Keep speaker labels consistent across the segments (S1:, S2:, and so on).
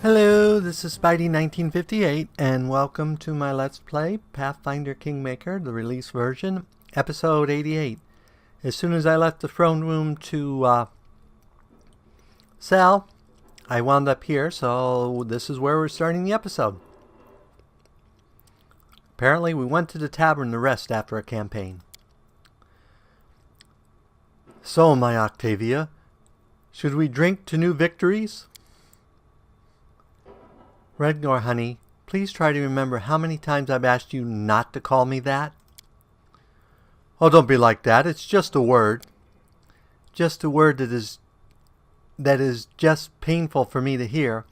S1: Hello, this is Spidey1958, and welcome to my Let's Play Pathfinder Kingmaker, the release version, episode 88. As soon as I left the throne room to sell, I wound up here, so this is where we're starting the episode. Apparently, we went to the tavern to rest after a campaign. So, my Octavia, should we drink to new victories? Rednor, honey, please try to remember how many times I've asked you not to call me that. Oh, don't be like that. It's just a word. Just a word that is just painful for me to hear,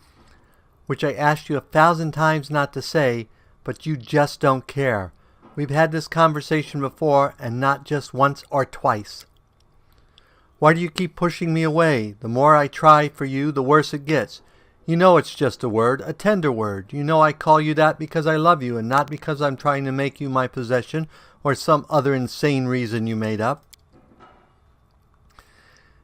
S1: which I asked you 1,000 times not to say, but you just don't care. We've had this conversation before, and not just once or twice. Why do you keep pushing me away? The more I try for you, the worse it gets. You know it's just a word, a tender word. You know I call you that because I love you and not because I'm trying to make you my possession or some other insane reason you made up.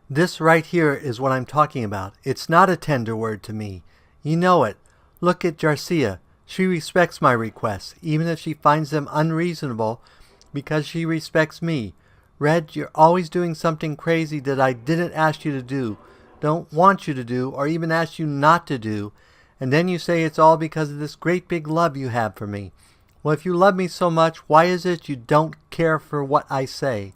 S1: This right here is what I'm talking about. It's not a tender word to me. You know it. Look at Jarcia. She respects my requests, even if she finds them unreasonable, because she respects me. Red, you're always doing something crazy that I didn't ask you to do, don't want you to do, or even ask you not to do, and then you say it's all because of this great big love you have for me. Well, if you love me so much, why is it you don't care for what I say?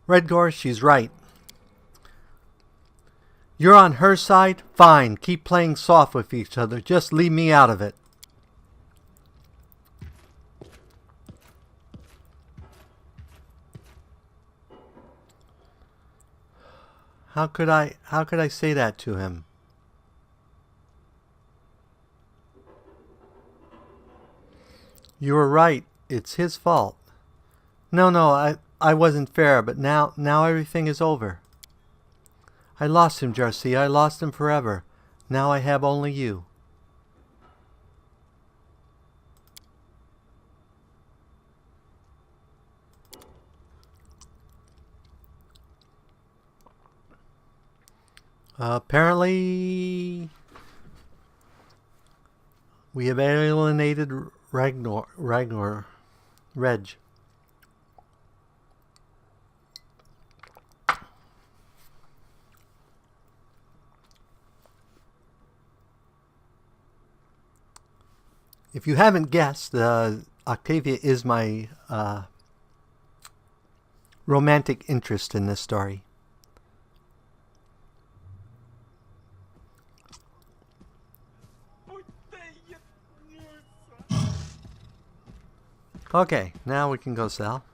S1: Redgore, she's right. You're on her side? Fine, keep playing soft with each other. Just leave me out of it. How could I say that to him? You were right. It's his fault. No, I wasn't fair, but now everything is over. I lost him, Jarcia. I lost him forever. Now I have only you. Apparently, we have alienated Reg. If you haven't guessed, Octavia is my romantic interest in this story. Okay, now we can go sell.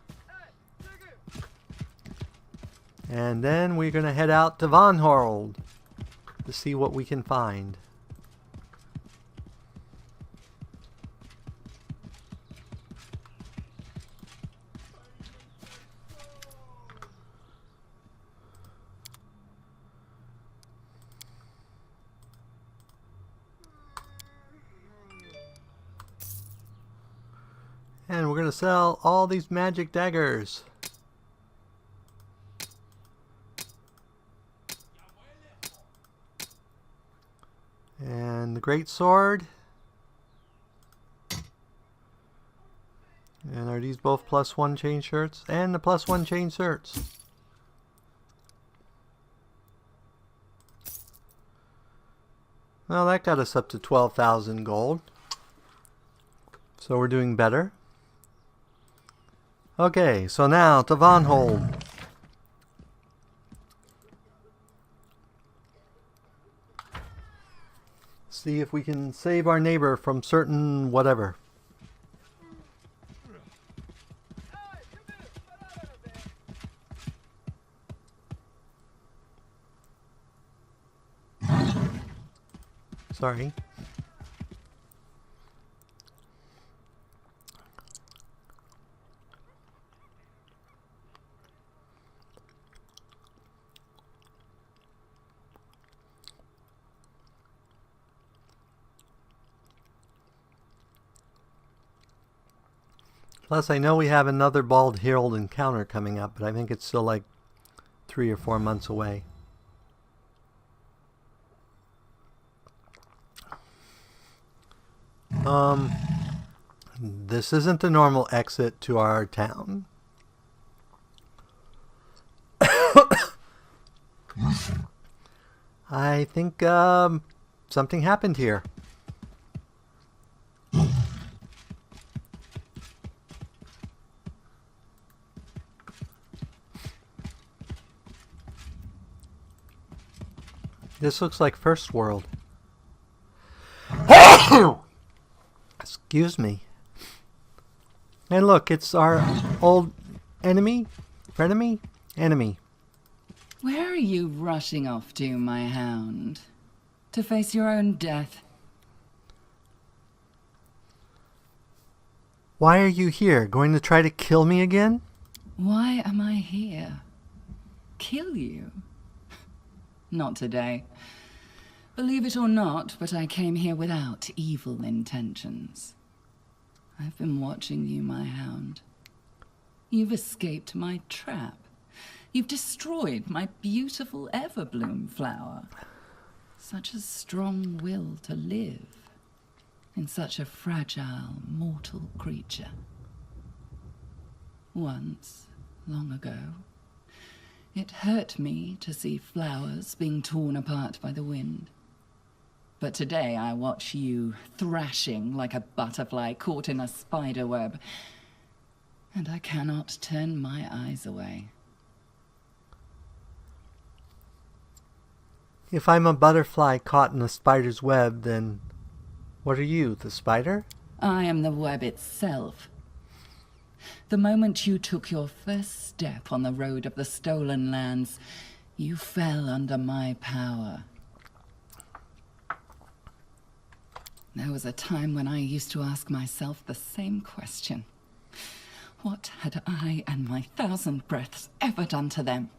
S1: And then we're going to head out to Von Horold to see what we can find. And we're going to sell all these magic daggers. And the great sword. And are these both +1 chain shirts? And the +1 chain shirts. Well, that got us up to 12,000 gold. So we're doing better. Okay, so now to Von Horold. See if we can save our neighbor from certain whatever. Sorry. Plus, I know we have another Bald Herald encounter coming up, but I think it's still like 3 or 4 months away. This isn't the normal exit to our town. I think something happened here. This looks like First World. Excuse me. And look, it's our old enemy? Frenemy? Enemy.
S2: Where are you rushing off to, my hound? To face your own death?
S1: Why are you here? Going to try to kill me again?
S2: Why am I here? Kill you? Not today. Believe it or not, but I came here without evil intentions. I've been watching you, my hound. You've escaped my trap. You've destroyed my beautiful everbloom flower. Such a strong will to live in such a fragile, mortal creature. Once, long ago, it hurt me to see flowers being torn apart by the wind. But today I watch you thrashing like a butterfly caught in a spider web, and I cannot turn my eyes away.
S1: If I'm a butterfly caught in a spider's web, then what are you, the spider?
S2: I am the web itself. The moment you took your first step on the road of the stolen lands, you fell under my power. There was a time when I used to ask myself the same question. What had I and my 1,000 breaths ever done to them?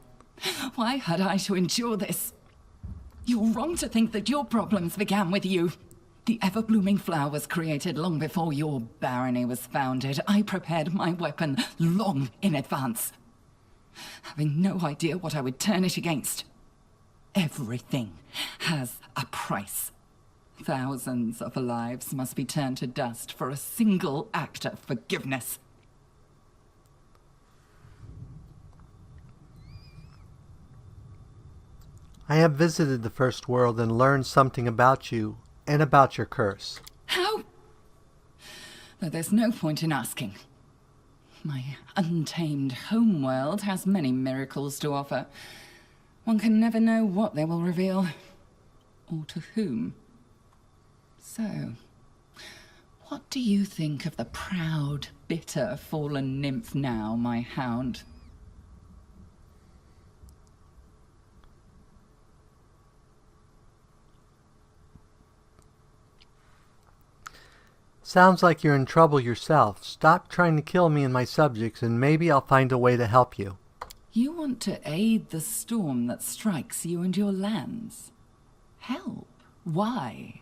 S2: Why had I to endure this? You're wrong to think that your problems began with you. The ever-blooming flower was created long before your barony was founded. I prepared my weapon long in advance, having no idea what I would turn it against. Everything has a price. Thousands of lives must be turned to dust for a single act of forgiveness.
S1: I have visited the First World and learned something about you and about your curse.
S2: How? Though there's no point in asking. My untamed homeworld has many miracles to offer. One can never know what they will reveal, or to whom. So, what do you think of the proud, bitter, fallen nymph now, my hound?
S1: Sounds like you're in trouble yourself. Stop trying to kill me and my subjects, and maybe I'll find a way to help you.
S2: You want to aid the storm that strikes you and your lands? Help? Why?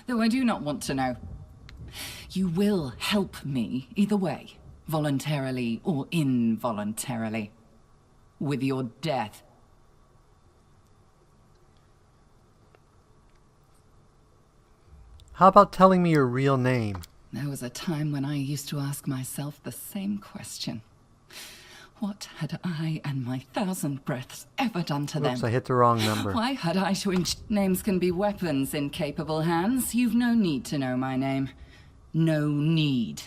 S2: Though I do not want to know. You will help me either way, voluntarily or involuntarily. With your death.
S1: How about telling me your real name?
S2: There was a time when I used to ask myself the same question. What had I and my 1,000 breaths ever done to them?
S1: Oops, I hit the wrong number.
S2: Why had I to names can be weapons in capable hands. You've no need to know my name. No need.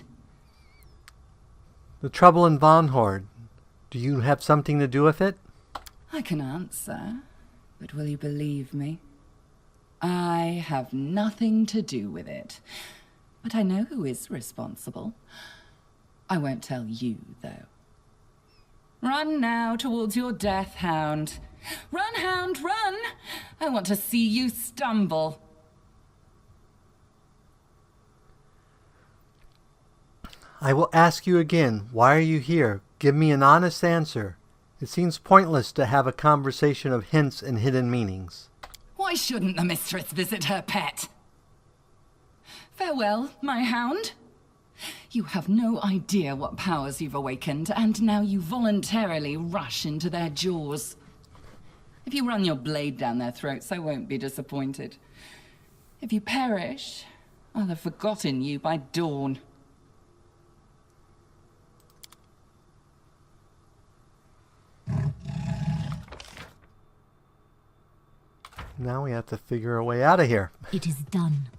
S1: The trouble in Von Horde. Do you have something to do with it?
S2: I can answer, but will you believe me? I have nothing to do with it. But I know who is responsible. I won't tell you, though. Run now towards your death, hound. Run, hound, run! I want to see you stumble.
S1: I will ask you again, why are you here? Give me an honest answer. It seems pointless to have a conversation of hints and hidden meanings.
S2: Why shouldn't the mistress visit her pet? Farewell, my hound. You have no idea what powers you've awakened, and now you voluntarily rush into their jaws. If you run your blade down their throats, I won't be disappointed. If you perish, I'll have forgotten you by dawn.
S1: Now we have to figure a way out of here.
S3: It is done.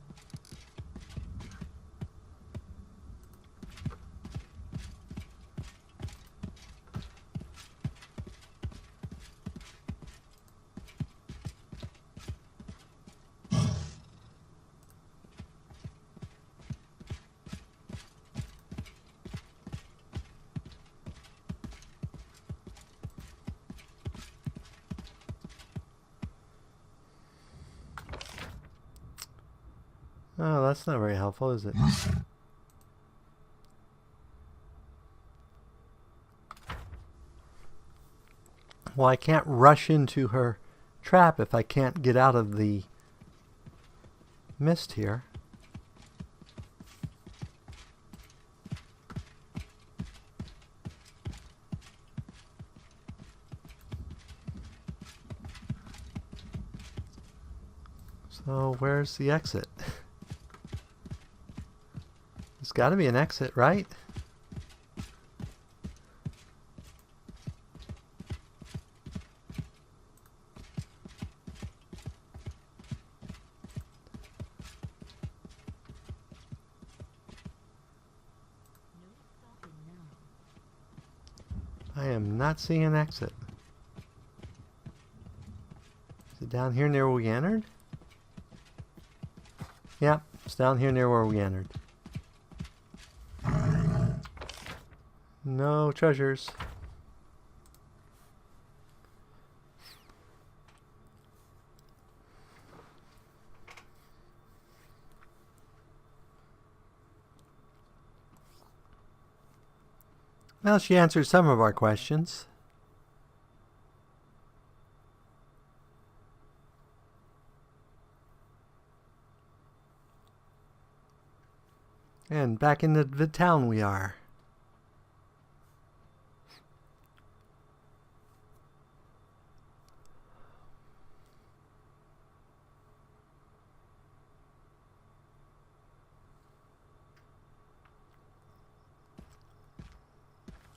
S1: Oh, that's not very helpful, is it? Well, I can't rush into her trap if I can't get out of the mist here. So, where's the exit? There's got to be an exit, right? I am not seeing an exit. Is it down here near where we entered? Yeah, it's down here near where we entered. No treasures. Well, she answered some of our questions. And back in the town we are.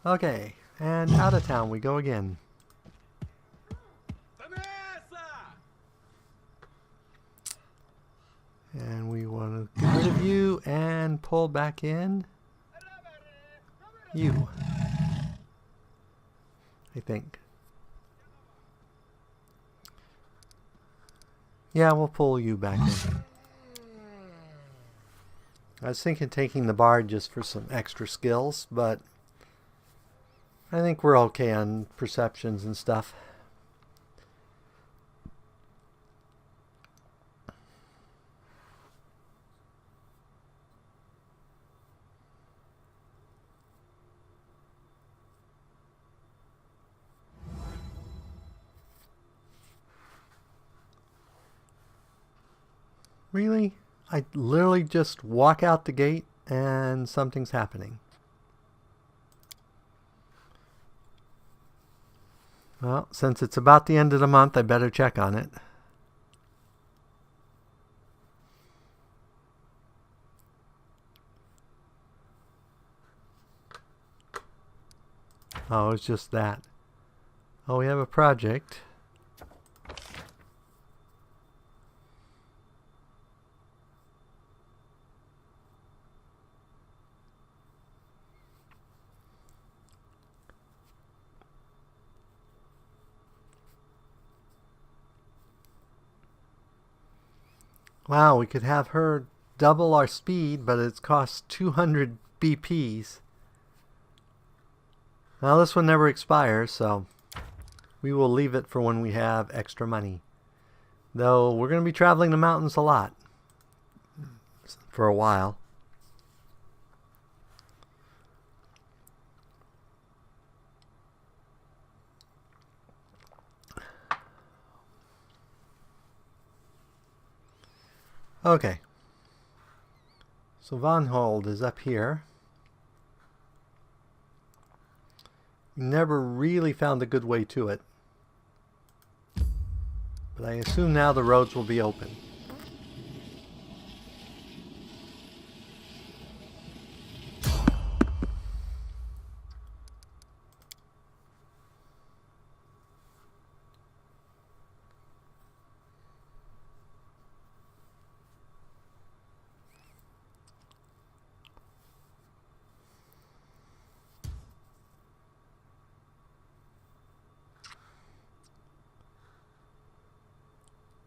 S1: Okay, and out of town we go again. And we want to get rid of you and pull back in you, I think. Yeah, we'll pull you back in. I was thinking taking the bard just for some extra skills, but I think we're okay on perceptions and stuff. Really? I literally just walk out the gate and something's happening. Well, since it's about the end of the month, I better check on it. Oh, it's just that. Oh, we have a project. Wow, we could have her double our speed, but it's cost 200 BPs. Now this one never expires, so we will leave it for when we have extra money. Though we're going to be traveling the mountains a lot for a while. Okay. So Von Hold is up here. We never really found a good way to it. But I assume now the roads will be open.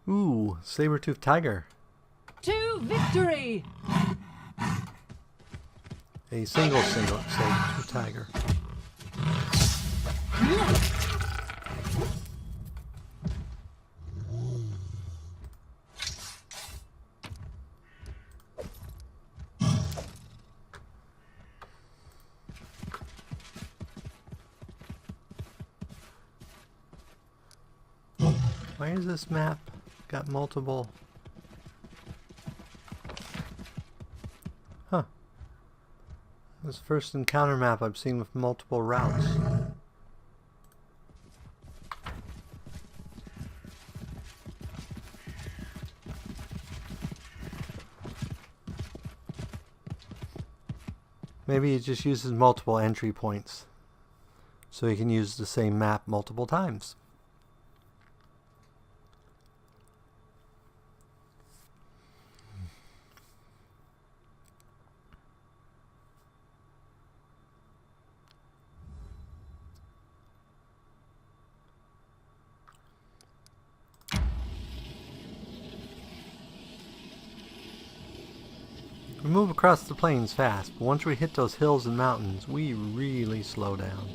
S1: Ooh, saber-toothed tiger.
S3: To victory!
S1: A single saber-toothed tiger. Why is this map got multiple? Huh. This first encounter map I've seen with multiple routes. Maybe it just uses multiple entry points, so you can use the same map multiple times. We move across the plains fast, but once we hit those hills and mountains, we really slow down.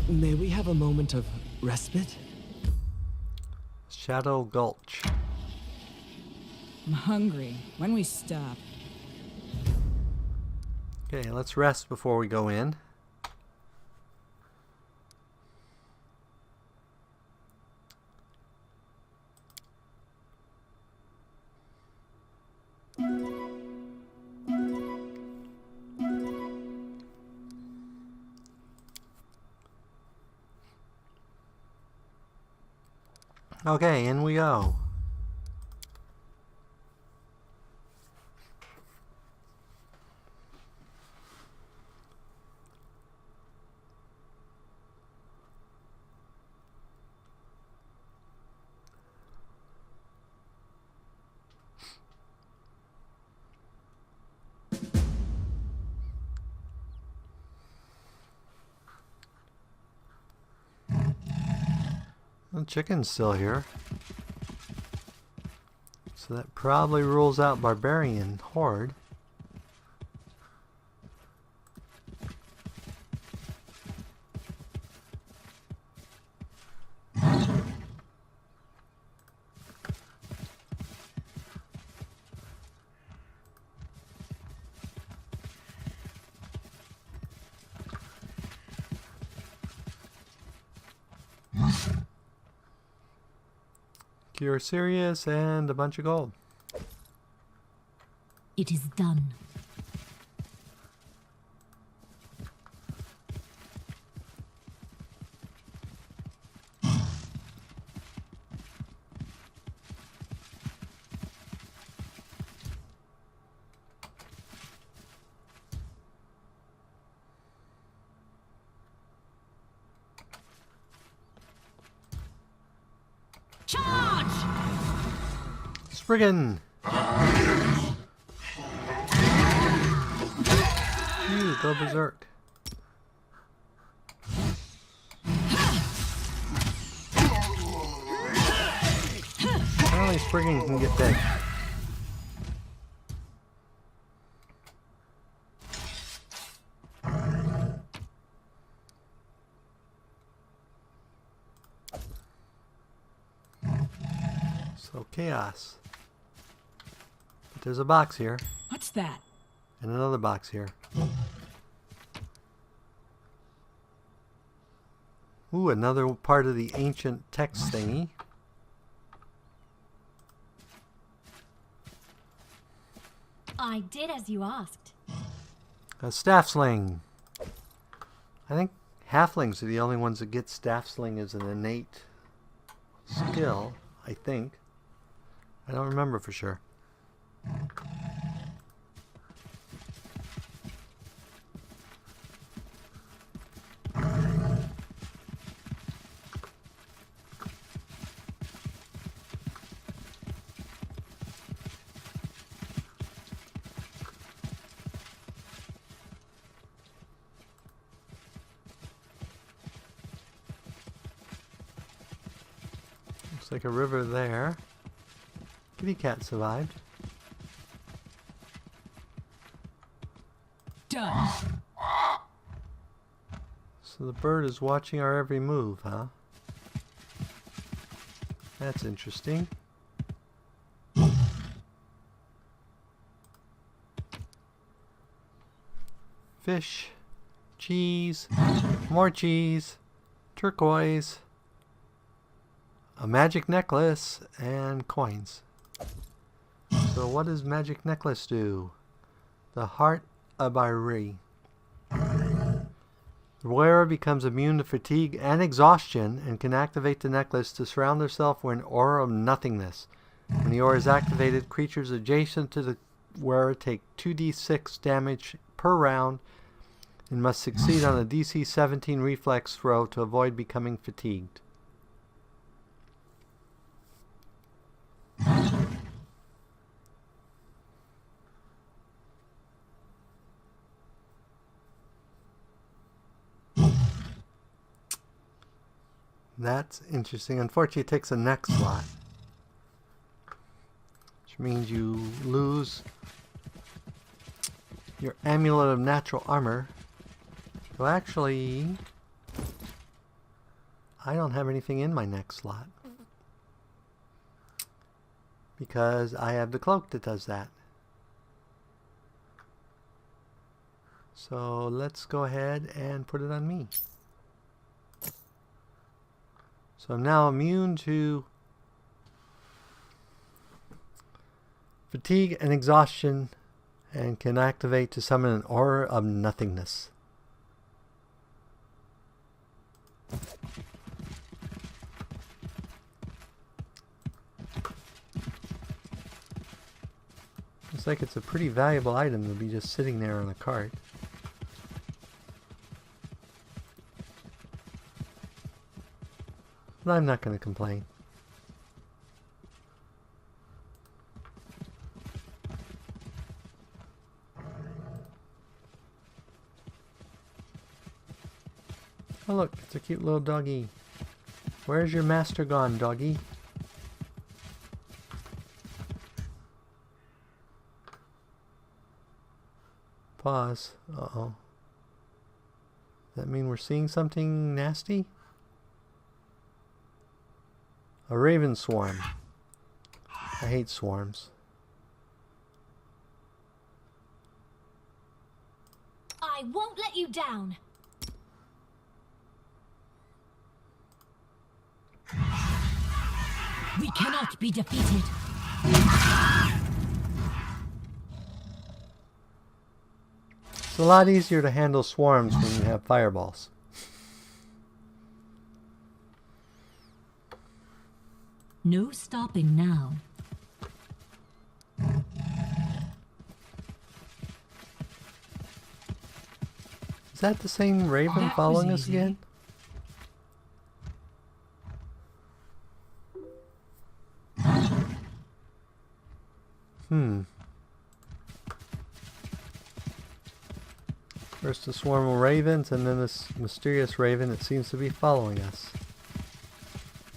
S4: May we have a moment of respite?
S1: Shadow Gulch.
S3: I'm hungry. When we stop?
S1: Okay, let's rest before we go in. Okay, in we go. The chicken's still here. So that probably rules out barbarian horde. Cure Sirius and a bunch of gold.
S5: It is done.
S3: Charge!
S1: Spriggan! Ew, go berserk. Apparently Spriggan can get dead. So chaos. But there's a box here,
S3: What's that?
S1: and another box here. Ooh, another part of the ancient text thingy.
S5: I did as you asked.
S1: A staff sling. I think halflings are the only ones that get staff sling as an innate skill, I think. I don't remember for sure. Looks like a river there. Kitty cat survived.
S3: Done.
S1: So the bird is watching our every move, huh? That's interesting. Fish, cheese, more cheese, turquoise, a magic necklace, and coins. So what does magic necklace do? The heart of Irie. The wearer becomes immune to fatigue and exhaustion and can activate the necklace to surround herself with an aura of nothingness. When the aura is activated, creatures adjacent to the wearer take 2d6 damage per round and must succeed on a DC 17 reflex throw to avoid becoming fatigued. That's interesting. Unfortunately, it takes a neck slot, which means you lose your amulet of natural armor. So actually, I don't have anything in my neck slot because I have the cloak that does that. So let's go ahead and put it on me. So I'm now immune to fatigue and exhaustion and can activate to summon an aura of nothingness. Looks like it's a pretty valuable item to be just sitting there on a cart. But I'm not going to complain. Oh look, it's a cute little doggy. Where's your master gone, doggy? Pause. Uh-oh. Does that mean we're seeing something nasty? A raven swarm. I hate swarms.
S5: I won't let you down.
S3: We cannot be defeated.
S1: It's a lot easier to handle swarms when you have fireballs.
S5: No stopping now.
S1: Is that the same raven
S3: That
S1: following
S3: was
S1: us
S3: easy.
S1: again? First a swarm of ravens and then this mysterious raven that seems to be following us.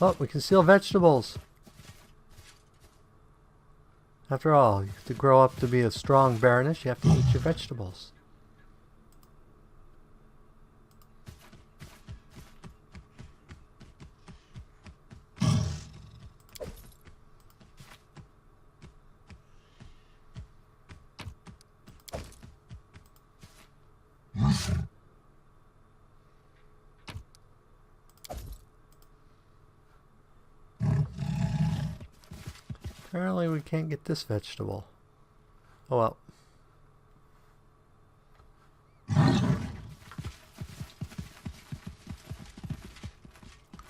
S1: Oh, we can steal vegetables! After all, you have to grow up to be a strong baroness, you have to eat your vegetables. Apparently we can't get this vegetable. Oh well.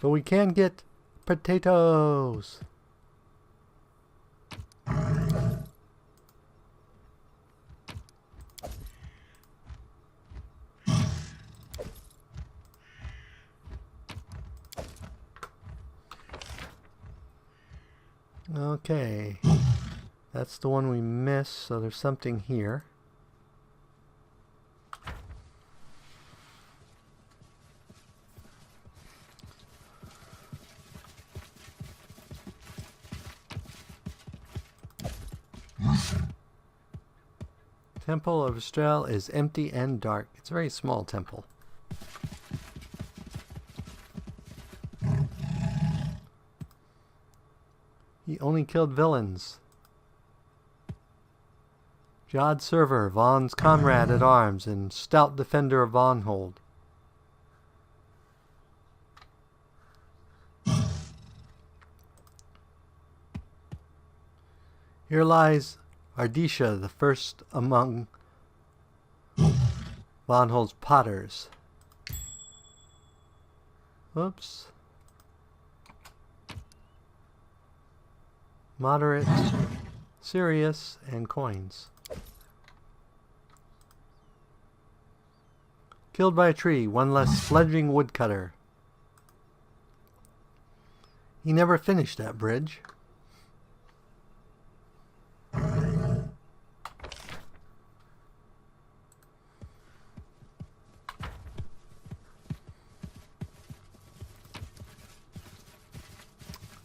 S1: So we can get potatoes. Okay, that's the one we missed, so there's something here. Temple of Estrel is empty and dark. It's a very small temple. He only killed villains. Jod Server, Vaughn's comrade at arms and stout defender of Vaughnhold. Here lies Ardisha, the first among Vaughnhold's potters. Whoops. Moderate, serious, and coins. Killed by a tree, one less fledgling woodcutter. He never finished that bridge.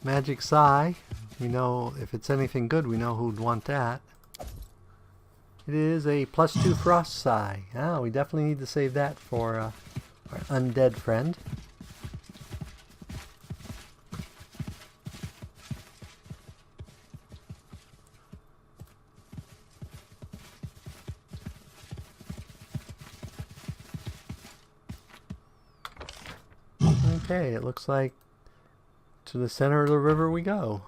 S1: Magic Sigh. We know if it's anything good, we know who'd want that. It is a +2 Frost Sigh. Ah, we definitely need to save that for our undead friend. Okay, it looks like to the center of the river we go.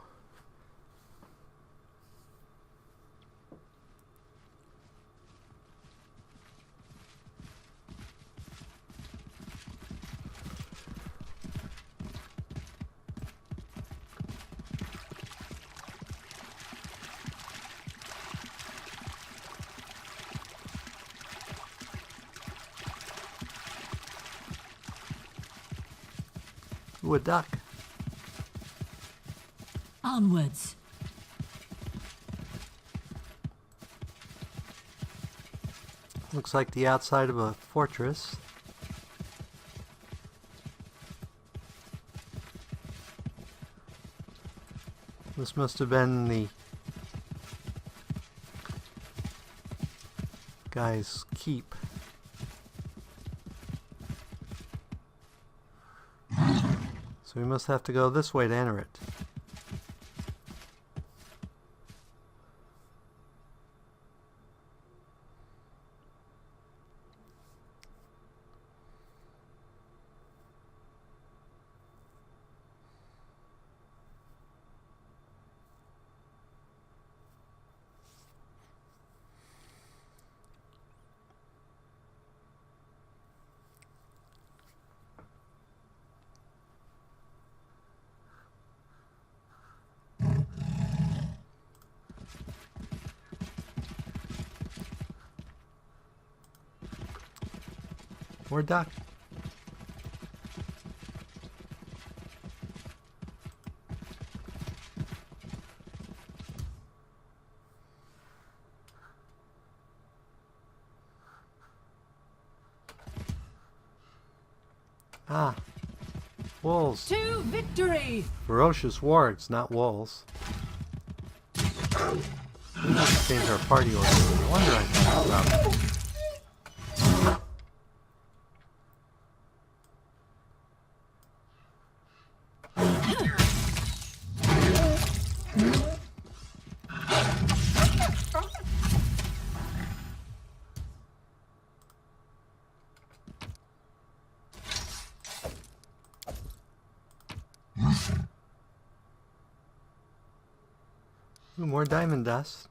S1: Ooh, a duck.
S5: Onwards.
S1: Looks like the outside of a fortress. This must have been the guy's keep. So we must have to go this way to enter it. More duck. Ah, wolves.
S2: To victory!
S1: Ferocious wargs, not wolves. We have to change our party order. No wonder I found out. Ooh, more diamond dust.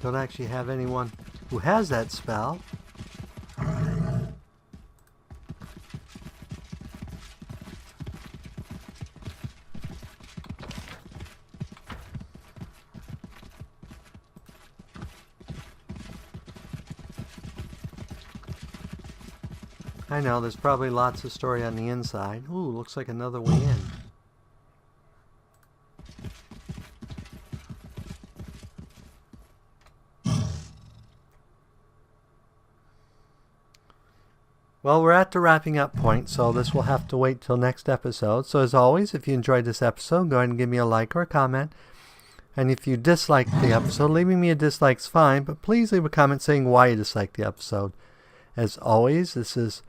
S1: Don't actually have anyone who has that spell. I know, there's probably lots of story on the inside. Ooh, looks like another way in. Well, we're at the wrapping up point, so this will have to wait till next episode. So as always, if you enjoyed this episode, go ahead and give me a like or a comment. And if you disliked the episode, leaving me a dislike's fine, but please leave a comment saying why you disliked the episode. As always, this is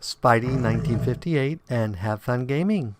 S1: Spidey 1958, and have fun gaming.